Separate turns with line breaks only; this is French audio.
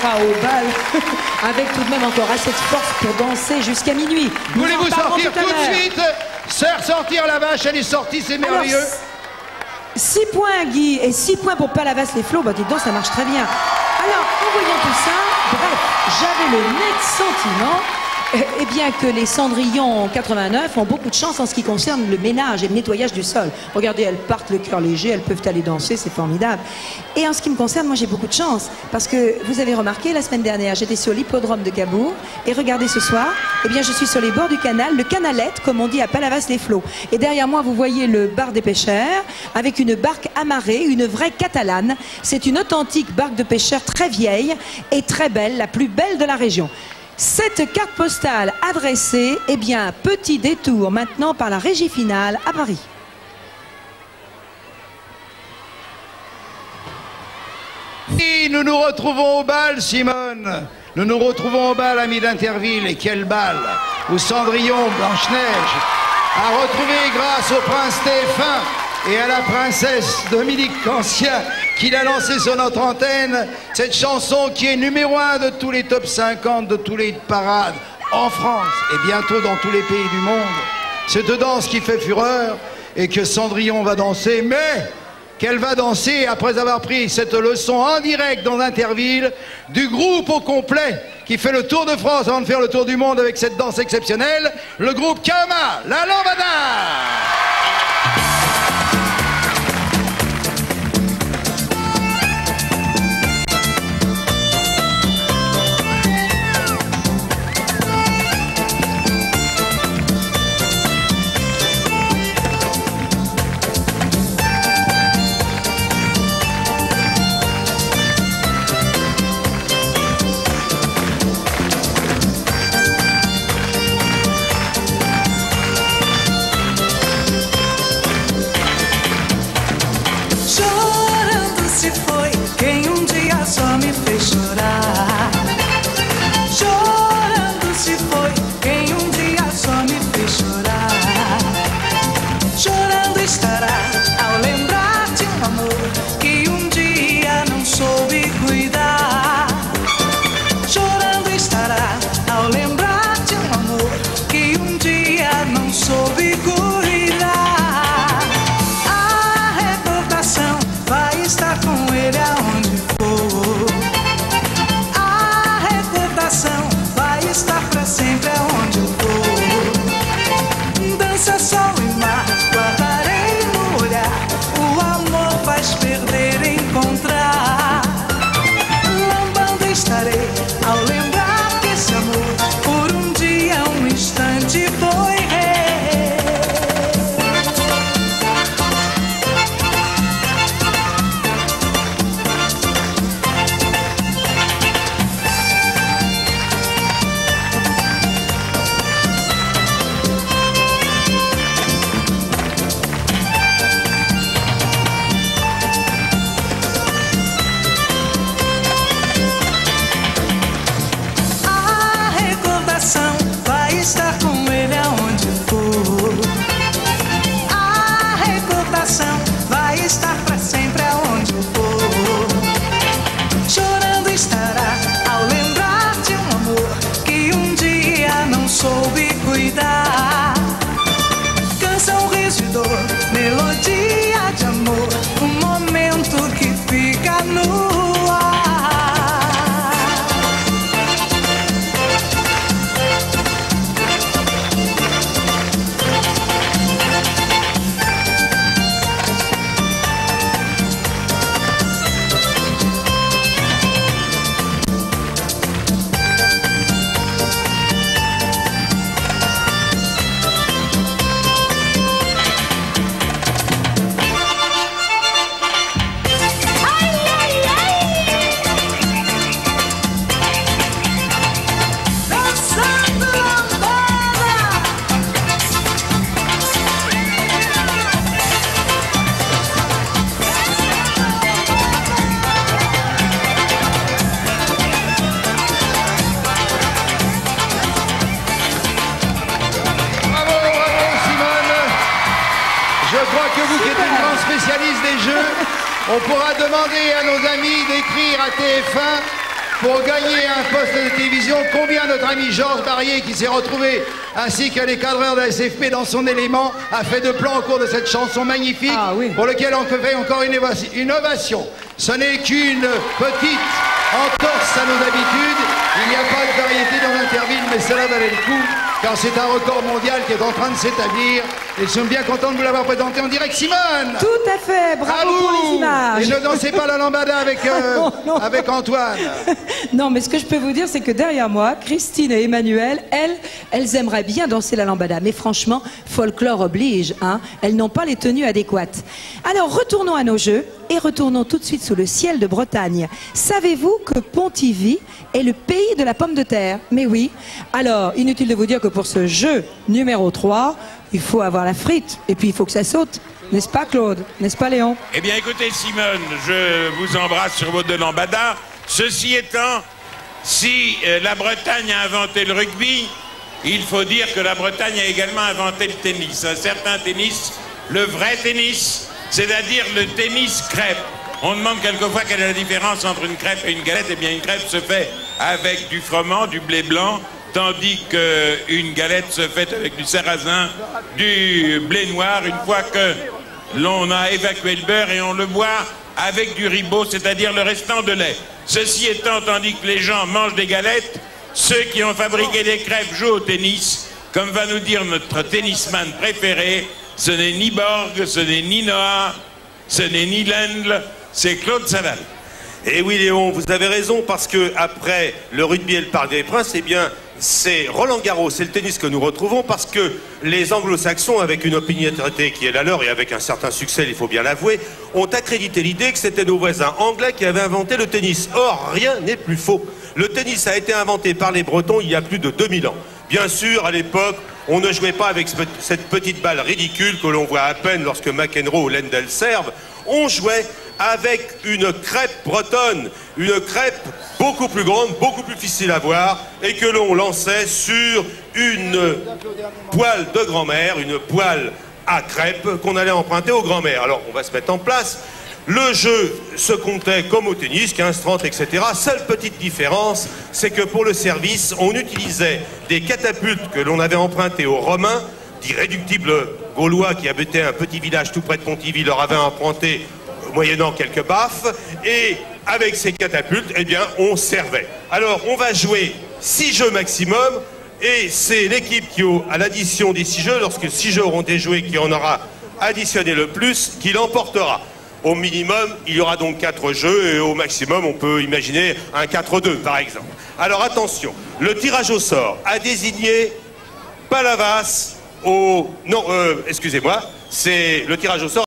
sera au bal avec tout de même encore assez de force pour danser jusqu'à minuit.
Voulez-vous sortir tout de suite? Sœur, sortir la vache, elle est sortie, c'est merveilleux.
Alors, 6 points Guy et 6 points pour Palavas-les-Flots, bah dites donc ça marche très bien. Alors en voyant tout ça, bref, j'avais le net sentiment eh bien que les Cendrillon en 89 ont beaucoup de chance en ce qui concerne le ménage et le nettoyage du sol. Regardez, elles partent le cœur léger, elles peuvent aller danser, c'est formidable. Et en ce qui me concerne, moi j'ai beaucoup de chance parce que vous avez remarqué, la semaine dernière j'étais sur l'hippodrome de Cabourg et regardez ce soir, eh bien je suis sur les bords du canal, le canalette comme on dit à Palavas-les-Flots. Et derrière moi vous voyez le bar des pêcheurs avec une barque amarrée, une vraie catalane. C'est une authentique barque de pêcheurs très vieille et très belle, la plus belle de la région. Cette carte postale adressée, eh bien, petit détour maintenant par la régie finale à Paris.
Et nous nous retrouvons au bal, Simone. Nous nous retrouvons au bal, amis d'Interville. Et quel bal où Cendrillon, Blanche-Neige, a retrouvé grâce au prince Stéphane et à la princesse Dominique Cancien qu'il a lancé sur notre antenne cette chanson qui est numéro 1 de tous les top 50, de tous les parades en France et bientôt dans tous les pays du monde. Cette danse qui fait fureur et que Cendrillon va danser, mais qu'elle va danser après avoir pris cette leçon en direct dans Interville du groupe au complet qui fait le tour de France avant de faire le tour du monde avec cette danse exceptionnelle, le groupe Kama, la Lambada. On pourra demander à nos amis d'écrire à TF1 pour gagner un poste de télévision. Combien notre ami Georges Barrier, qui s'est retrouvé, ainsi que les cadreurs de la SFP dans son élément, a fait de plans au cours de cette chanson magnifique, pour lequel on fait encore une ovation. Ce n'est qu'une petite entorse à nos habitudes. Il n'y a pas de variété dans l'Interville, mais cela valait le coup, car c'est un record mondial qui est en train de s'établir. Et nous sommes bien contents de vous l'avoir présenté en direct, Simone.
Tout à fait, bravo pour les images.
Et ne dansez pas la lambada avec, avec Antoine.
Non, mais ce que je peux vous dire, c'est que derrière moi, Christine et Emmanuel, elles aimeraient bien danser la lambada. Mais franchement, folklore oblige, hein. Elles n'ont pas les tenues adéquates. Alors, retournons à nos jeux et retournons tout de suite sous le ciel de Bretagne. Savez-vous que Pontivy est le pays de la pomme de terre? Mais oui. Alors, inutile de vous dire que pour ce jeu numéro 3, il faut avoir la frite et puis il faut que ça saute. N'est-ce pas, Claude? N'est-ce pas, Léon?
Eh bien, écoutez, Simone, je vous embrasse sur votre de lambada. Ceci étant, si la Bretagne a inventé le rugby, il faut dire que la Bretagne a également inventé le tennis. Un certain tennis, le vrai tennis, c'est-à-dire le tennis crêpe. On demande quelquefois quelle est la différence entre une crêpe et une galette. Eh bien, une crêpe se fait avec du froment, du blé blanc, tandis qu'une galette se fait avec du sarrasin, du blé noir, une fois que l'on a évacué le beurre, et on le boit avec du ribot, c'est-à-dire le restant de lait. Ceci étant, tandis que les gens mangent des galettes, ceux qui ont fabriqué des crêpes jouent au tennis. Comme va nous dire notre tennisman préféré, ce n'est ni Borg, ce n'est ni Noah, ce n'est ni Lendl, c'est Claude Saval.
Et oui, Léon, vous avez raison, parce que après le rugby et le Parc des Princes, eh bien, c'est Roland Garros, c'est le tennis que nous retrouvons, parce que les anglo-saxons, avec une opiniâtreté qui est la leur, et avec un certain succès, il faut bien l'avouer, ont accrédité l'idée que c'était nos voisins anglais qui avaient inventé le tennis. Or, rien n'est plus faux. Le tennis a été inventé par les Bretons il y a plus de 2000 ans. Bien sûr, à l'époque, on ne jouait pas avec cette petite balle ridicule que l'on voit à peine lorsque McEnroe ou Lendl servent. On jouait avec une crêpe bretonne, une crêpe beaucoup plus grande, beaucoup plus difficile à voir, et que l'on lançait sur une poêle de grand-mère, une poêle à crêpes qu'on allait emprunter aux grand-mères. Alors, on va se mettre en place. Le jeu se comptait comme au tennis, 15-30, etc. Seule petite différence, c'est que pour le service, on utilisait des catapultes que l'on avait empruntées aux Romains, d'irréductibles Gaulois qui habitaient un petit village tout près de Pontivy, leur avaient emprunté, moyennant quelques baffes, et avec ces catapultes, eh bien, on servait. Alors, on va jouer 6 jeux maximum, et c'est l'équipe qui, à l'addition des 6 jeux, lorsque 6 jeux auront été joués, qui en aura additionné le plus, qui l'emportera. Au minimum, il y aura donc 4 jeux, et au maximum, on peut imaginer un 4-2, par exemple. Alors attention, le tirage au sort a désigné Palavas au... Non, excusez-moi, c'est le tirage au sort